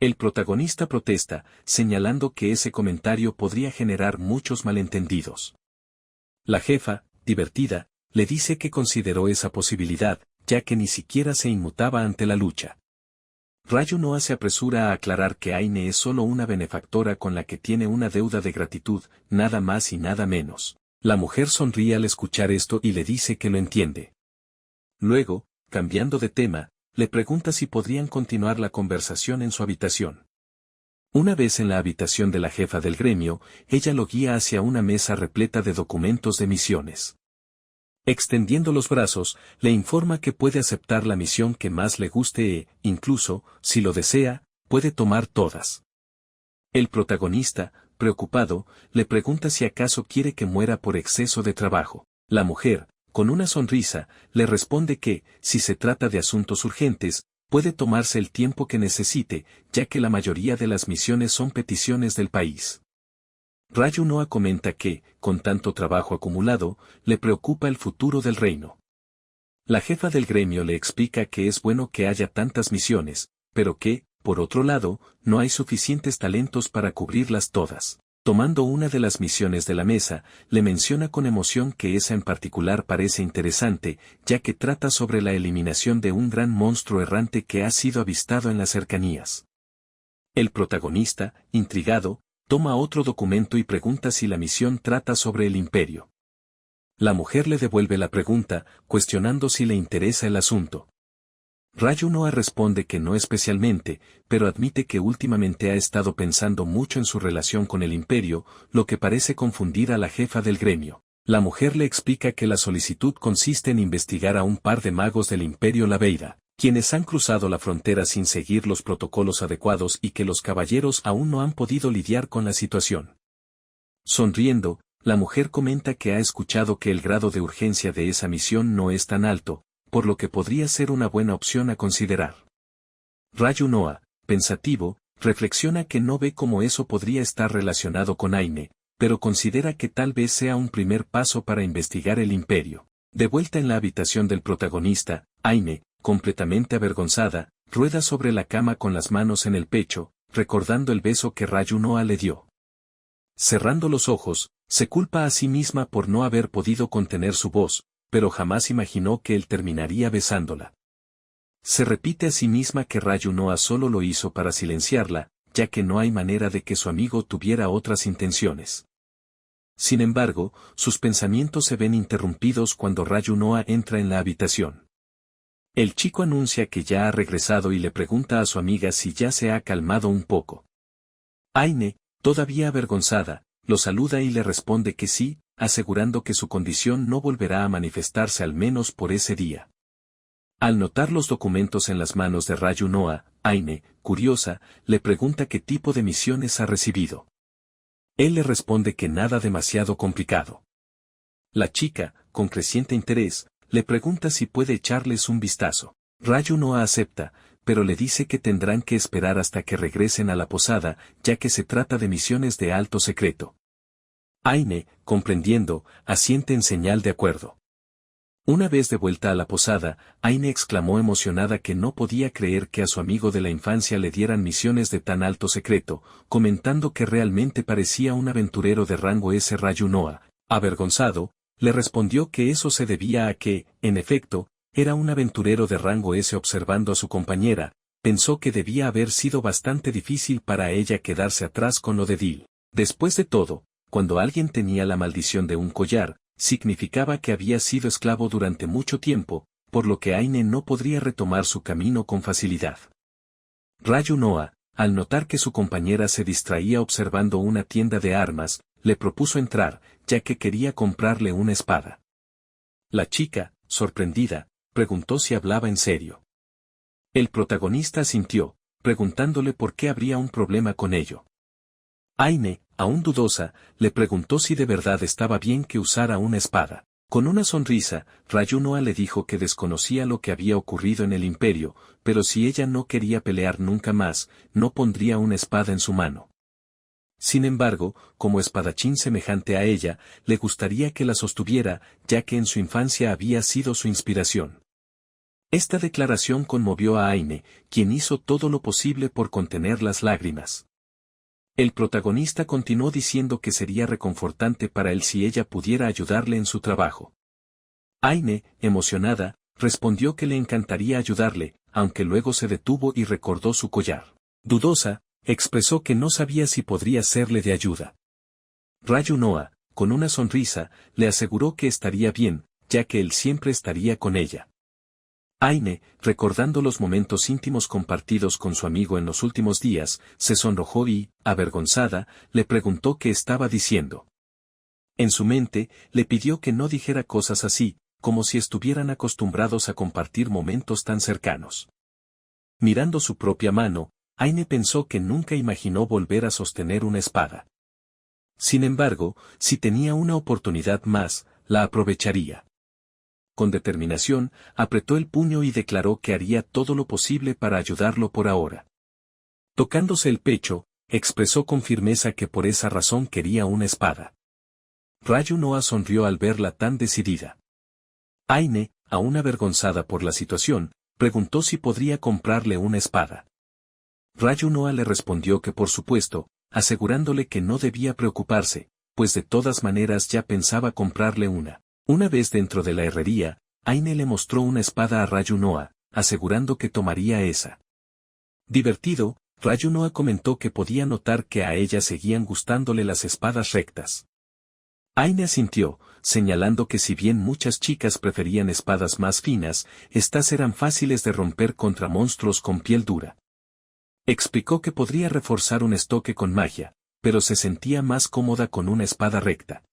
El protagonista protesta, señalando que ese comentario podría generar muchos malentendidos. La jefa, divertida, le dice que consideró esa posibilidad, ya que ni siquiera se inmutaba ante la lucha. Rayu Noa se apresura a aclarar que Aine es solo una benefactora con la que tiene una deuda de gratitud, nada más y nada menos. La mujer sonríe al escuchar esto y le dice que lo entiende. Luego, cambiando de tema, le pregunta si podrían continuar la conversación en su habitación. Una vez en la habitación de la jefa del gremio, ella lo guía hacia una mesa repleta de documentos de misiones. Extendiendo los brazos, le informa que puede aceptar la misión que más le guste e, incluso, si lo desea, puede tomar todas. El protagonista, preocupado, le pregunta si acaso quiere que muera por exceso de trabajo. La mujer, con una sonrisa, le responde que, si se trata de asuntos urgentes, puede tomarse el tiempo que necesite, ya que la mayoría de las misiones son peticiones del país. Rayu Noa comenta que, con tanto trabajo acumulado, le preocupa el futuro del reino. La jefa del gremio le explica que es bueno que haya tantas misiones, pero que, por otro lado, no hay suficientes talentos para cubrirlas todas. Tomando una de las misiones de la mesa, le menciona con emoción que esa en particular parece interesante, ya que trata sobre la eliminación de un gran monstruo errante que ha sido avistado en las cercanías. El protagonista, intrigado, toma otro documento y pregunta si la misión trata sobre el imperio. La mujer le devuelve la pregunta, cuestionando si le interesa el asunto. Rayu Noa responde que no especialmente, pero admite que últimamente ha estado pensando mucho en su relación con el imperio, lo que parece confundir a la jefa del gremio. La mujer le explica que la solicitud consiste en investigar a un par de magos del imperio Laveira, quienes han cruzado la frontera sin seguir los protocolos adecuados y que los caballeros aún no han podido lidiar con la situación. Sonriendo, la mujer comenta que ha escuchado que el grado de urgencia de esa misión no es tan alto, por lo que podría ser una buena opción a considerar. Rayu Noa, pensativo, reflexiona que no ve cómo eso podría estar relacionado con Aine, pero considera que tal vez sea un primer paso para investigar el imperio. De vuelta en la habitación del protagonista, Aine, completamente avergonzada, rueda sobre la cama con las manos en el pecho, recordando el beso que Rayu Noa le dio. Cerrando los ojos, se culpa a sí misma por no haber podido contener su voz, pero jamás imaginó que él terminaría besándola. Se repite a sí misma que Rayu Noa solo lo hizo para silenciarla, ya que no hay manera de que su amigo tuviera otras intenciones. Sin embargo, sus pensamientos se ven interrumpidos cuando Rayu Noa entra en la habitación. El chico anuncia que ya ha regresado y le pregunta a su amiga si ya se ha calmado un poco. Aine, todavía avergonzada, lo saluda y le responde que sí, asegurando que su condición no volverá a manifestarse al menos por ese día. Al notar los documentos en las manos de Rayu Noa, Aine, curiosa, le pregunta qué tipo de misiones ha recibido. Él le responde que nada demasiado complicado. La chica, con creciente interés, le pregunta si puede echarles un vistazo. Rayu Noa acepta, pero le dice que tendrán que esperar hasta que regresen a la posada, ya que se trata de misiones de alto secreto. Aine, comprendiendo, asiente en señal de acuerdo. Una vez de vuelta a la posada, Aine exclamó emocionada que no podía creer que a su amigo de la infancia le dieran misiones de tan alto secreto, comentando que realmente parecía un aventurero de rango S. Rayu Noa, avergonzado, le respondió que eso se debía a que, en efecto, era un aventurero de rango S. Observando a su compañera, pensó que debía haber sido bastante difícil para ella quedarse atrás con lo de Dil. Después de todo, cuando alguien tenía la maldición de un collar, significaba que había sido esclavo durante mucho tiempo, por lo que Aine no podría retomar su camino con facilidad. Rayu Noa, al notar que su compañera se distraía observando una tienda de armas, le propuso entrar, ya que quería comprarle una espada. La chica, sorprendida, preguntó si hablaba en serio. El protagonista asintió, preguntándole por qué habría un problema con ello. Aine, aún dudosa, le preguntó si de verdad estaba bien que usara una espada. Con una sonrisa, Rayu Noa le dijo que desconocía lo que había ocurrido en el imperio, pero si ella no quería pelear nunca más, no pondría una espada en su mano. Sin embargo, como espadachín semejante a ella, le gustaría que la sostuviera, ya que en su infancia había sido su inspiración. Esta declaración conmovió a Aine, quien hizo todo lo posible por contener las lágrimas. El protagonista continuó diciendo que sería reconfortante para él si ella pudiera ayudarle en su trabajo. Aine, emocionada, respondió que le encantaría ayudarle, aunque luego se detuvo y recordó su collar. Dudosa, expresó que no sabía si podría serle de ayuda. Rayu Noa, con una sonrisa, le aseguró que estaría bien, ya que él siempre estaría con ella. Aine, recordando los momentos íntimos compartidos con su amigo en los últimos días, se sonrojó y, avergonzada, le preguntó qué estaba diciendo. En su mente, le pidió que no dijera cosas así, como si estuvieran acostumbrados a compartir momentos tan cercanos. Mirando su propia mano, Aine pensó que nunca imaginó volver a sostener una espada. Sin embargo, si tenía una oportunidad más, la aprovecharía. Con determinación, apretó el puño y declaró que haría todo lo posible para ayudarlo por ahora. Tocándose el pecho, expresó con firmeza que por esa razón quería una espada. Rayu Noa sonrió al verla tan decidida. Aine, aún avergonzada por la situación, preguntó si podría comprarle una espada. Rayu Noa le respondió que por supuesto, asegurándole que no debía preocuparse, pues de todas maneras ya pensaba comprarle una. Una vez dentro de la herrería, Aine le mostró una espada a Rayu Noa, asegurando que tomaría esa. Divertido, Rayu Noa comentó que podía notar que a ella seguían gustándole las espadas rectas. Aine asintió, señalando que si bien muchas chicas preferían espadas más finas, estas eran fáciles de romper contra monstruos con piel dura. Explicó que podría reforzar un estoque con magia, pero se sentía más cómoda con una espada recta.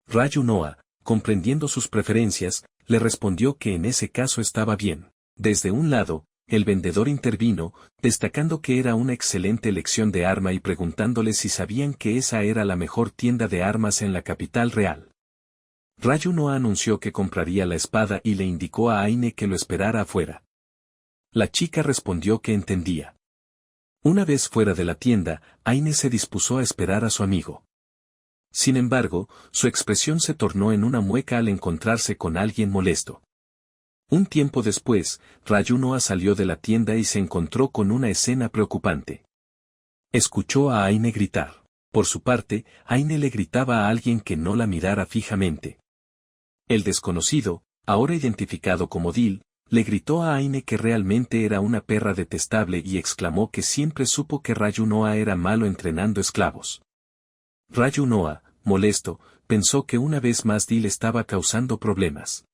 Rayu Noa, comprendiendo sus preferencias, le respondió que en ese caso estaba bien. Desde un lado, el vendedor intervino, destacando que era una excelente elección de arma y preguntándole si sabían que esa era la mejor tienda de armas en la capital real. Rayunoa anunció que compraría la espada y le indicó a Aine que lo esperara afuera. La chica respondió que entendía. Una vez fuera de la tienda, Aine se dispuso a esperar a su amigo. Sin embargo, su expresión se tornó en una mueca al encontrarse con alguien molesto. Un tiempo después, Rayunoa salió de la tienda y se encontró con una escena preocupante. Escuchó a Aine gritar. Por su parte, Aine le gritaba a alguien que no la mirara fijamente. El desconocido, ahora identificado como Dil, le gritó a Aine que realmente era una perra detestable y exclamó que siempre supo que Rayunoa era malo entrenando esclavos. Rayunoa, molesto, pensó que una vez más Dil estaba causando problemas.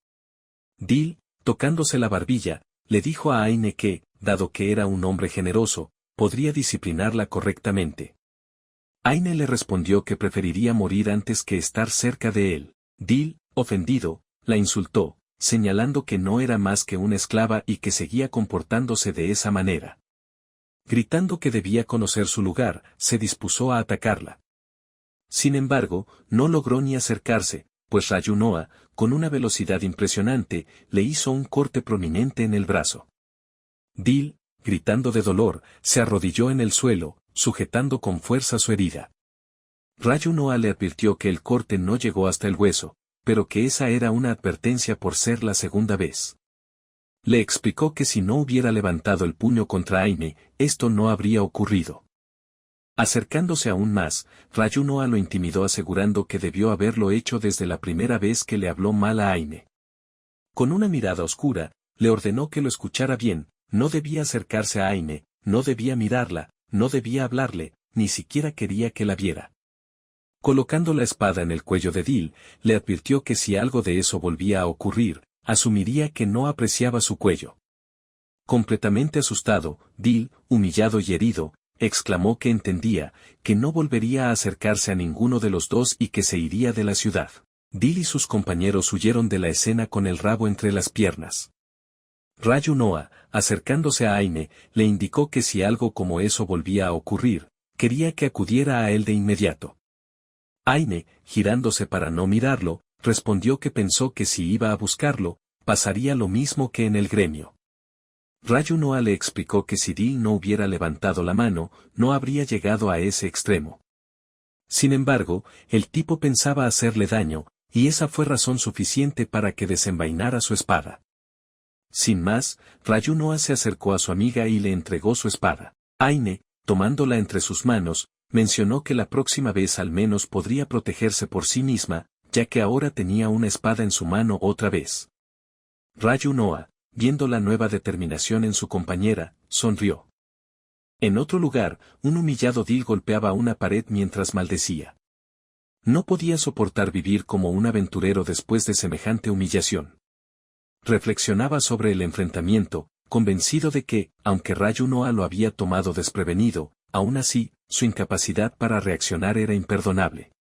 Dil, tocándose la barbilla, le dijo a Aine que, dado que era un hombre generoso, podría disciplinarla correctamente. Aine le respondió que preferiría morir antes que estar cerca de él. Dil, ofendido, la insultó, señalando que no era más que una esclava y que seguía comportándose de esa manera. Gritando que debía conocer su lugar, se dispuso a atacarla. Sin embargo, no logró ni acercarse, pues Rayunoa, con una velocidad impresionante, le hizo un corte prominente en el brazo. Dil, gritando de dolor, se arrodilló en el suelo, sujetando con fuerza su herida. Rayunoa le advirtió que el corte no llegó hasta el hueso, pero que esa era una advertencia por ser la segunda vez. Le explicó que si no hubiera levantado el puño contra Aine, esto no habría ocurrido. Acercándose aún más, Rayunoa lo intimidó asegurando que debió haberlo hecho desde la primera vez que le habló mal a Aine. Con una mirada oscura, le ordenó que lo escuchara bien, no debía acercarse a Aine, no debía mirarla, no debía hablarle, ni siquiera quería que la viera. Colocando la espada en el cuello de Dil, le advirtió que si algo de eso volvía a ocurrir, asumiría que no apreciaba su cuello. Completamente asustado, Dil, humillado y herido, exclamó que entendía, que no volvería a acercarse a ninguno de los dos y que se iría de la ciudad. Dil y sus compañeros huyeron de la escena con el rabo entre las piernas. Rayunoa, acercándose a Aine, le indicó que si algo como eso volvía a ocurrir, quería que acudiera a él de inmediato. Aine, girándose para no mirarlo, respondió que pensó que si iba a buscarlo, pasaría lo mismo que en el gremio. Rayunoa le explicó que si Dil no hubiera levantado la mano, no habría llegado a ese extremo. Sin embargo, el tipo pensaba hacerle daño, y esa fue razón suficiente para que desenvainara su espada. Sin más, Rayunoa se acercó a su amiga y le entregó su espada. Aine, tomándola entre sus manos, mencionó que la próxima vez al menos podría protegerse por sí misma, ya que ahora tenía una espada en su mano otra vez. Rayunoa, viendo la nueva determinación en su compañera, sonrió. En otro lugar, un humillado Dil golpeaba una pared mientras maldecía. No podía soportar vivir como un aventurero después de semejante humillación. Reflexionaba sobre el enfrentamiento, convencido de que, aunque Rayunoa lo había tomado desprevenido, aún así, su incapacidad para reaccionar era imperdonable.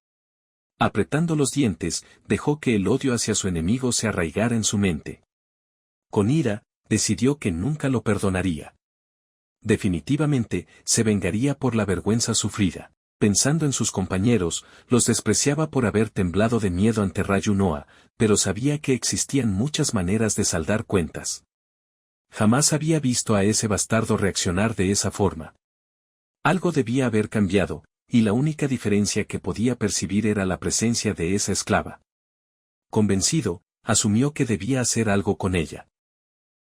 Apretando los dientes, dejó que el odio hacia su enemigo se arraigara en su mente. Con ira, decidió que nunca lo perdonaría. Definitivamente, se vengaría por la vergüenza sufrida. Pensando en sus compañeros, los despreciaba por haber temblado de miedo ante Rayunoa, pero sabía que existían muchas maneras de saldar cuentas. Jamás había visto a ese bastardo reaccionar de esa forma. Algo debía haber cambiado, y la única diferencia que podía percibir era la presencia de esa esclava. Convencido, asumió que debía hacer algo con ella.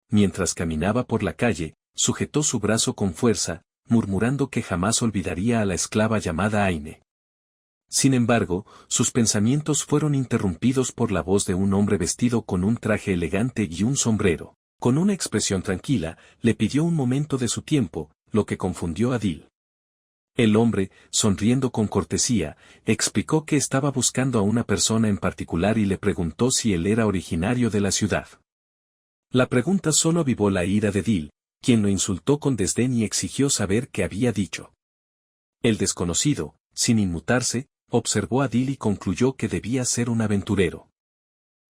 Mientras caminaba por la calle, sujetó su brazo con fuerza, murmurando que jamás olvidaría a la esclava llamada Aine. Sin embargo, sus pensamientos fueron interrumpidos por la voz de un hombre vestido con un traje elegante y un sombrero. Con una expresión tranquila, le pidió un momento de su tiempo, lo que confundió a Dil. El hombre, sonriendo con cortesía, explicó que estaba buscando a una persona en particular y le preguntó si él era originario de la ciudad. La pregunta solo avivó la ira de Dil, quien lo insultó con desdén y exigió saber qué había dicho. El desconocido, sin inmutarse, observó a Dil y concluyó que debía ser un aventurero.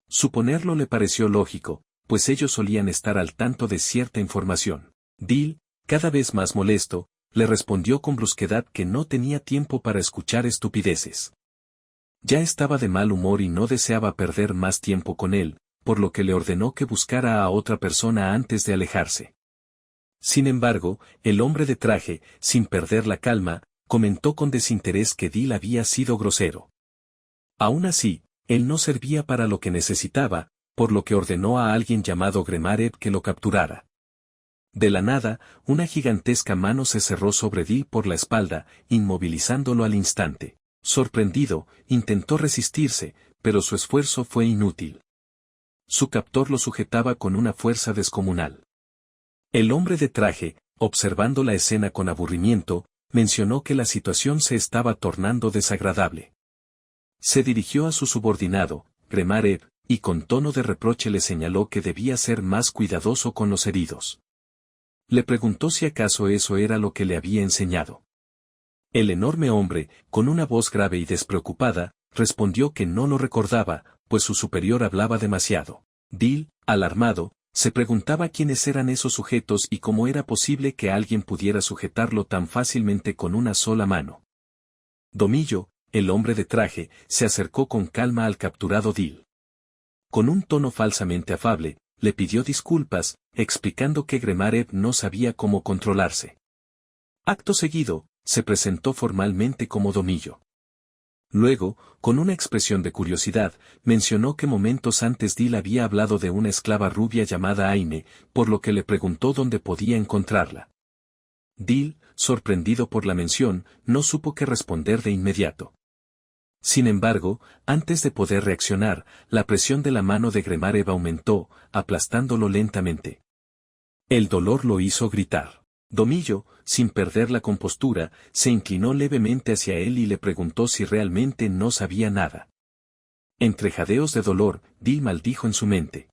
Suponerlo le pareció lógico, pues ellos solían estar al tanto de cierta información. Dil, cada vez más molesto, le respondió con brusquedad que no tenía tiempo para escuchar estupideces. Ya estaba de mal humor y no deseaba perder más tiempo con él, por lo que le ordenó que buscara a otra persona antes de alejarse. Sin embargo, el hombre de traje, sin perder la calma, comentó con desinterés que Dil había sido grosero. Aún así, él no servía para lo que necesitaba, por lo que ordenó a alguien llamado Gremarev que lo capturara. De la nada, una gigantesca mano se cerró sobre Dil por la espalda, inmovilizándolo al instante. Sorprendido, intentó resistirse, pero su esfuerzo fue inútil. Su captor lo sujetaba con una fuerza descomunal. El hombre de traje, observando la escena con aburrimiento, mencionó que la situación se estaba tornando desagradable. Se dirigió a su subordinado, Gremarev, y con tono de reproche le señaló que debía ser más cuidadoso con los heridos. Le preguntó si acaso eso era lo que le había enseñado. El enorme hombre, con una voz grave y despreocupada, respondió que no lo recordaba, pues su superior hablaba demasiado. Dil, alarmado, se preguntaba quiénes eran esos sujetos y cómo era posible que alguien pudiera sujetarlo tan fácilmente con una sola mano. Domillo, el hombre de traje, se acercó con calma al capturado Dil. Con un tono falsamente afable, le pidió disculpas, explicando que Gremarev no sabía cómo controlarse. Acto seguido, se presentó formalmente como Domillo. Luego, con una expresión de curiosidad, mencionó que momentos antes Dil había hablado de una esclava rubia llamada Aine, por lo que le preguntó dónde podía encontrarla. Dil, sorprendido por la mención, no supo qué responder de inmediato. Sin embargo, antes de poder reaccionar, la presión de la mano de Gremarev aumentó, aplastándolo lentamente. El dolor lo hizo gritar. Domillo, sin perder la compostura, se inclinó levemente hacia él y le preguntó si realmente no sabía nada. Entre jadeos de dolor, Dil maldijo en su mente.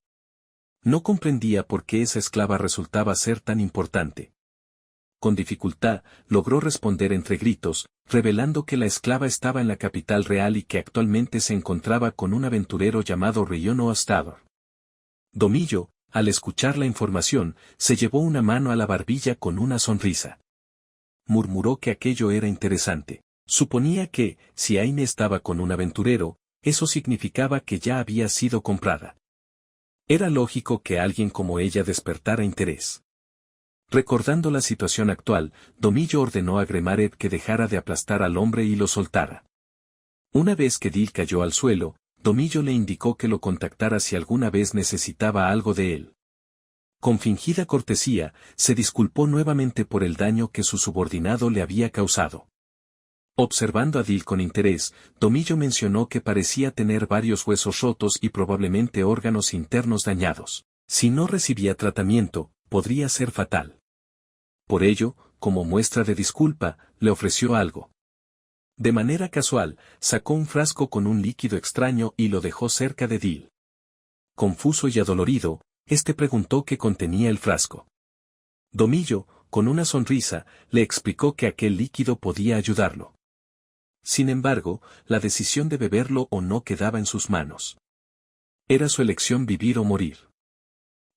No comprendía por qué esa esclava resultaba ser tan importante. Con dificultad, logró responder entre gritos, revelando que la esclava estaba en la capital real y que actualmente se encontraba con un aventurero llamado Ryono Astador. Domillo, al escuchar la información, se llevó una mano a la barbilla con una sonrisa. Murmuró que aquello era interesante. Suponía que, si Aine estaba con un aventurero, eso significaba que ya había sido comprada. Era lógico que alguien como ella despertara interés. Recordando la situación actual, Domillo ordenó a Gremarev que dejara de aplastar al hombre y lo soltara. Una vez que Dil cayó al suelo, Domillo le indicó que lo contactara si alguna vez necesitaba algo de él. Con fingida cortesía, se disculpó nuevamente por el daño que su subordinado le había causado. Observando a Dil con interés, Domillo mencionó que parecía tener varios huesos rotos y probablemente órganos internos dañados. Si no recibía tratamiento, podría ser fatal. Por ello, como muestra de disculpa, le ofreció algo. De manera casual, sacó un frasco con un líquido extraño y lo dejó cerca de Dil. Confuso y adolorido, este preguntó qué contenía el frasco. Domillo, con una sonrisa, le explicó que aquel líquido podía ayudarlo. Sin embargo, la decisión de beberlo o no quedaba en sus manos. Era su elección vivir o morir.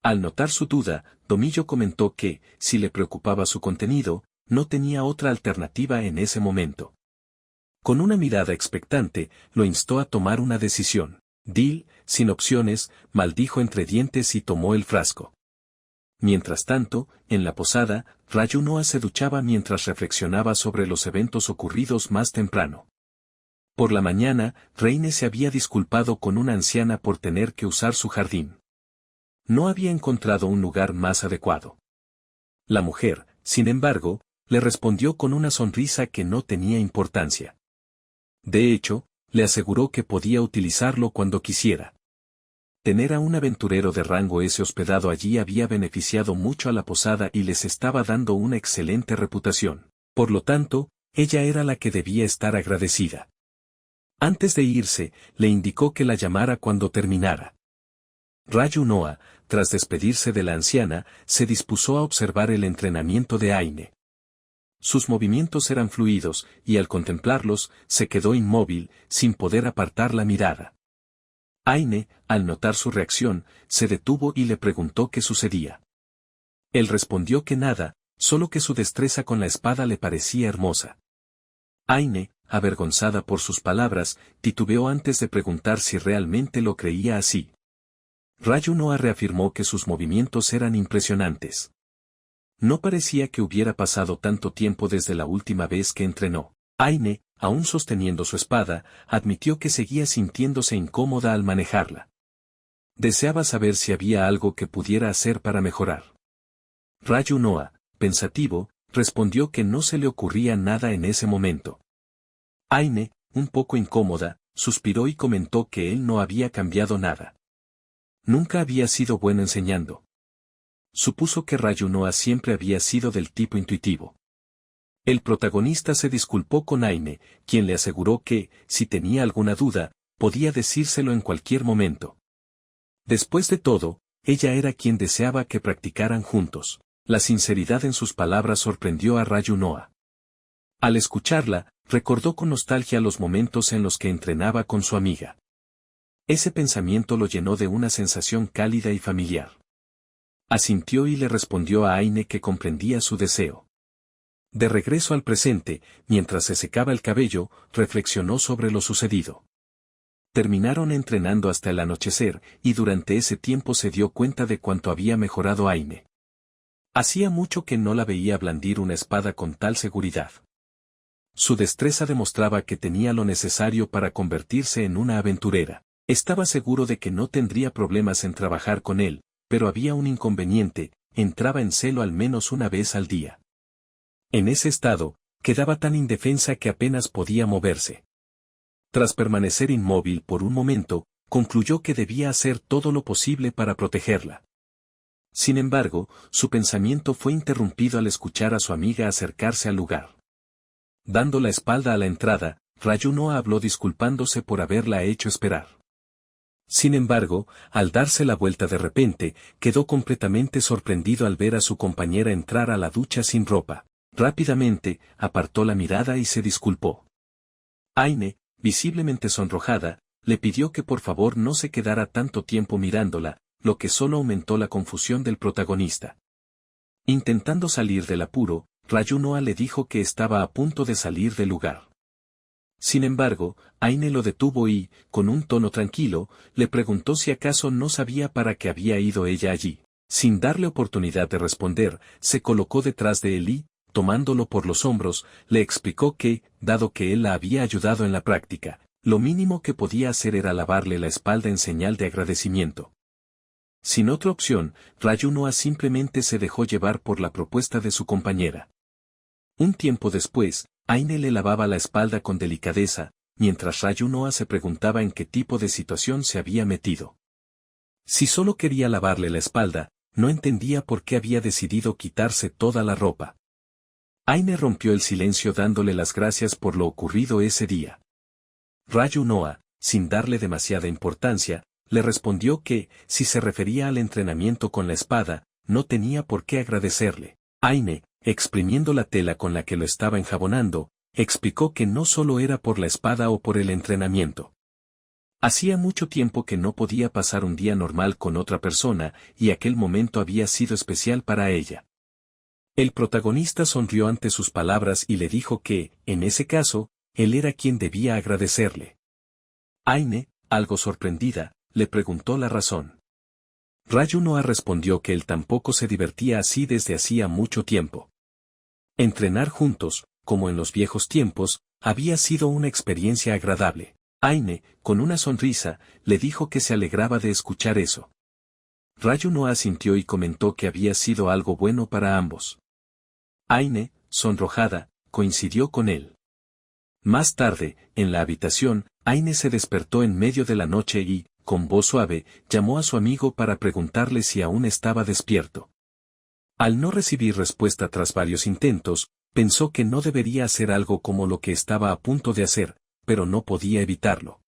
Al notar su duda, Domillo comentó que, si le preocupaba su contenido, no tenía otra alternativa en ese momento. Con una mirada expectante, lo instó a tomar una decisión. Dil, sin opciones, maldijo entre dientes y tomó el frasco. Mientras tanto, en la posada, Rayunoa se duchaba mientras reflexionaba sobre los eventos ocurridos más temprano. Por la mañana, Reine se había disculpado con una anciana por tener que usar su jardín. No había encontrado un lugar más adecuado. La mujer, sin embargo, le respondió con una sonrisa que no tenía importancia. De hecho, le aseguró que podía utilizarlo cuando quisiera. Tener a un aventurero de rango S hospedado allí había beneficiado mucho a la posada y les estaba dando una excelente reputación. Por lo tanto, ella era la que debía estar agradecida. Antes de irse, le indicó que la llamara cuando terminara. Rayunoa, tras despedirse de la anciana, se dispuso a observar el entrenamiento de Aine. Sus movimientos eran fluidos, y al contemplarlos, se quedó inmóvil, sin poder apartar la mirada. Aine, al notar su reacción, se detuvo y le preguntó qué sucedía. Él respondió que nada, solo que su destreza con la espada le parecía hermosa. Aine, avergonzada por sus palabras, titubeó antes de preguntar si realmente lo creía así. Rayu Noa reafirmó que sus movimientos eran impresionantes. No parecía que hubiera pasado tanto tiempo desde la última vez que entrenó. Aine, aún sosteniendo su espada, admitió que seguía sintiéndose incómoda al manejarla. Deseaba saber si había algo que pudiera hacer para mejorar. Rayu Noa, pensativo, respondió que no se le ocurría nada en ese momento. Aine, un poco incómoda, suspiró y comentó que él no había cambiado nada. Nunca había sido bueno enseñando. Supuso que Rayu Noa siempre había sido del tipo intuitivo. El protagonista se disculpó con Aine, quien le aseguró que, si tenía alguna duda, podía decírselo en cualquier momento. Después de todo, ella era quien deseaba que practicaran juntos. La sinceridad en sus palabras sorprendió a Rayu Noa. Al escucharla, recordó con nostalgia los momentos en los que entrenaba con su amiga. Ese pensamiento lo llenó de una sensación cálida y familiar. Asintió y le respondió a Aine que comprendía su deseo. De regreso al presente, mientras se secaba el cabello, reflexionó sobre lo sucedido. Terminaron entrenando hasta el anochecer, y durante ese tiempo se dio cuenta de cuánto había mejorado Aine. Hacía mucho que no la veía blandir una espada con tal seguridad. Su destreza demostraba que tenía lo necesario para convertirse en una aventurera. Estaba seguro de que no tendría problemas en trabajar con él, pero había un inconveniente: entraba en celo al menos una vez al día. En ese estado, quedaba tan indefensa que apenas podía moverse. Tras permanecer inmóvil por un momento, concluyó que debía hacer todo lo posible para protegerla. Sin embargo, su pensamiento fue interrumpido al escuchar a su amiga acercarse al lugar. Dando la espalda a la entrada, Rayu Noa habló disculpándose por haberla hecho esperar. Sin embargo, al darse la vuelta de repente, quedó completamente sorprendido al ver a su compañera entrar a la ducha sin ropa. Rápidamente, apartó la mirada y se disculpó. Aine, visiblemente sonrojada, le pidió que por favor no se quedara tanto tiempo mirándola, lo que solo aumentó la confusión del protagonista. Intentando salir del apuro, Rayu Noa le dijo que estaba a punto de salir del lugar. Sin embargo, Aine lo detuvo y, con un tono tranquilo, le preguntó si acaso no sabía para qué había ido ella allí. Sin darle oportunidad de responder, se colocó detrás de él y, tomándolo por los hombros, le explicó que, dado que él la había ayudado en la práctica, lo mínimo que podía hacer era lavarle la espalda en señal de agradecimiento. Sin otra opción, Rayu Noa simplemente se dejó llevar por la propuesta de su compañera. Un tiempo después, Aine le lavaba la espalda con delicadeza, mientras Rayu Noa se preguntaba en qué tipo de situación se había metido. Si solo quería lavarle la espalda, no entendía por qué había decidido quitarse toda la ropa. Aine rompió el silencio dándole las gracias por lo ocurrido ese día. Rayu Noa, sin darle demasiada importancia, le respondió que, si se refería al entrenamiento con la espada, no tenía por qué agradecerle. Aine, exprimiendo la tela con la que lo estaba enjabonando, explicó que no solo era por la espada o por el entrenamiento. Hacía mucho tiempo que no podía pasar un día normal con otra persona, y aquel momento había sido especial para ella. El protagonista sonrió ante sus palabras y le dijo que, en ese caso, él era quien debía agradecerle. Aine, algo sorprendida, le preguntó la razón. Rayu Noa respondió que él tampoco se divertía así desde hacía mucho tiempo. Entrenar juntos, como en los viejos tiempos, había sido una experiencia agradable. Aine, con una sonrisa, le dijo que se alegraba de escuchar eso. Rayu Noa asintió y comentó que había sido algo bueno para ambos. Aine, sonrojada, coincidió con él. Más tarde, en la habitación, Aine se despertó en medio de la noche y, con voz suave, llamó a su amigo para preguntarle si aún estaba despierto. Al no recibir respuesta tras varios intentos, pensó que no debería hacer algo como lo que estaba a punto de hacer, pero no podía evitarlo.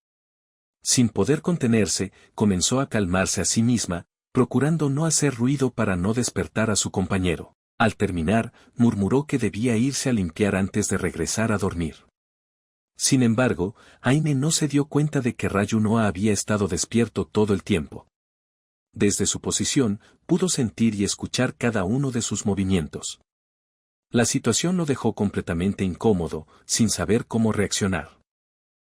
Sin poder contenerse, comenzó a calmarse a sí misma, procurando no hacer ruido para no despertar a su compañero. Al terminar, murmuró que debía irse a limpiar antes de regresar a dormir. Sin embargo, Aine no se dio cuenta de que Rayu Noa había estado despierto todo el tiempo. Desde su posición, pudo sentir y escuchar cada uno de sus movimientos. La situación lo dejó completamente incómodo, sin saber cómo reaccionar.